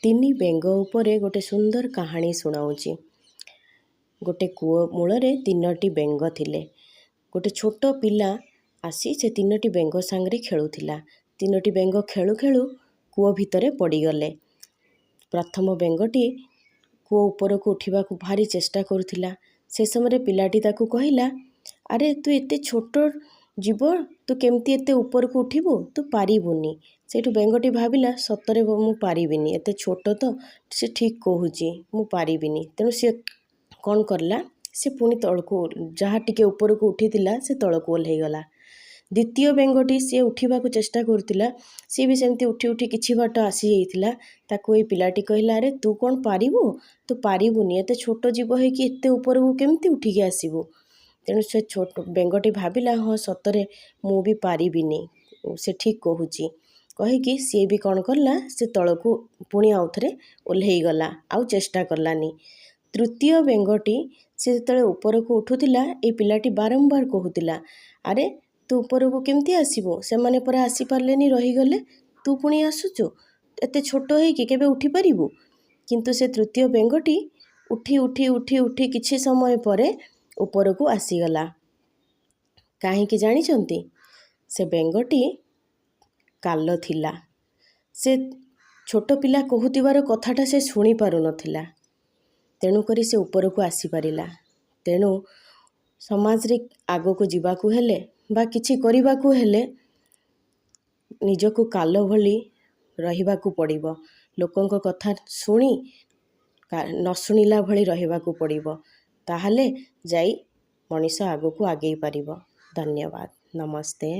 ତିନି ବେଙ୍ଗ ଉପରେ ଗୋଟେ ସୁନ୍ଦର କାହାଣୀ ଶୁଣାଉଛି। ଗୋଟେ କୂଅ ମୂଳରେ ତିନୋଟି ବେଙ୍ଗ ଥିଲେ। ଗୋଟେ ଛୋଟ ପିଲା ଆସି ସେ ତିନୋଟି ବେଙ୍ଗ ସାଙ୍ଗରେ ଖେଳୁଥିଲା। ତିନୋଟି ବେଙ୍ଗ ଖେଳୁ ଖେଳୁ କୂଅ ଭିତରେ ପଡ଼ିଗଲେ। ପ୍ରଥମ ବେଙ୍ଗଟି କୂଅ ଉପରକୁ ଉଠିବାକୁ ଭାରି ଚେଷ୍ଟା କରୁଥିଲା। ସେ ସମୟରେ ପିଲାଟି ତାକୁ କହିଲା, ଆରେ ତୁ ଏତେ ଛୋଟ ଜୀବ, ତୁ କେମିତି ଏତେ ଉପରକୁ ଉଠିବୁ? ତୁ ପାରିବୁନି। ସେଇଠୁ ବେଙ୍ଗଟି ଭାବିଲା, ସତରେ ମୁଁ ପାରିବିନି, ଏତେ ଛୋଟ ତ, ସେ ଠିକ୍ କହୁଛି, ମୁଁ ପାରିବିନି। ତେଣୁ ସେ କ'ଣ କଲା, ସେ ପୁଣି ତଳକୁ ଯାହା ଟିକେ ଉପରକୁ ଉଠିଥିଲା ସେ ତଳକୁ ଓହ୍ଲାଇଗଲା। ଦ୍ୱିତୀୟ ବେଙ୍ଗଟି ସିଏ ଉଠିବାକୁ ଚେଷ୍ଟା କରୁଥିଲା। ସିଏ ବି ସେମିତି ଉଠି ଉଠି କିଛି ବାଟ ଆସିଯାଇଥିଲା। ତାକୁ ଏଇ ପିଲାଟି କହିଲା, ଆରେ ତୁ କ'ଣ ପାରିବୁ? ତୁ ପାରିବୁନି, ଏତେ ଛୋଟ ଜୀବ ହେଇକି ଏତେ ଉପରକୁ କେମିତି ଉଠିକି ଆସିବୁ? ତେଣୁ ସେ ଛୋଟ ବେଙ୍ଗଟି ଭାବିଲା, ହଁ ସତରେ ମୁଁ ବି ପାରିବିନି, ସେ ଠିକ୍ କହୁଛି କହିକି ସିଏ ବି କ'ଣ କଲା, ସେ ତଳକୁ ପୁଣି ଆଉଥରେ ଓହ୍ଲାଇଗଲା, ଆଉ ଚେଷ୍ଟା କଲାନି। ତୃତୀୟ ବେଙ୍ଗଟି ସେ ଯେତେବେଳେ ଉପରକୁ ଉଠୁଥିଲା, ଏଇ ପିଲାଟି ବାରମ୍ବାର କହୁଥିଲା, ଆରେ ତୁ ଉପରକୁ କେମିତି ଆସିବୁ? ସେମାନେ ପରା ଆସିପାରିଲେନି, ରହିଗଲେ, ତୁ ପୁଣି ଆସୁଛୁ, ଏତେ ଛୋଟ ହେଇକି କେବେ ଉଠିପାରିବୁ? କିନ୍ତୁ ସେ ତୃତୀୟ ବେଙ୍ଗଟି ଉଠି ଉଠି ଉଠି ଉଠି କିଛି ସମୟ ପରେ ଉପରକୁ ଆସିଗଲା। କାହିଁକି ଜାଣିଛନ୍ତି? ସେ ବେଙ୍ଗଟି କାଲ ଥିଲା। ସେ ଛୋଟ ପିଲା କହୁଥିବାର କଥାଟା ସେ ଶୁଣିପାରୁନଥିଲା। ତେଣୁକରି ସେ ଉପରକୁ ଆସିପାରିଲା। ତେଣୁ ସମାଜରେ ଆଗକୁ ଯିବାକୁ ହେଲେ ବା କିଛି କରିବାକୁ ହେଲେ ନିଜକୁ କାଲ ଭଳି ରହିବାକୁ ପଡ଼ିବ। ଲୋକଙ୍କ କଥା ଶୁଣି ନ ଶୁଣିଲା ଭଳି ରହିବାକୁ ପଡ଼ିବ। ତାହେଲେ ଯାଇ ମଣିଷ ଆଗକୁ ଆଗେଇ ପାରିବ। ଧନ୍ୟବାଦ। ନମସ୍ତେ।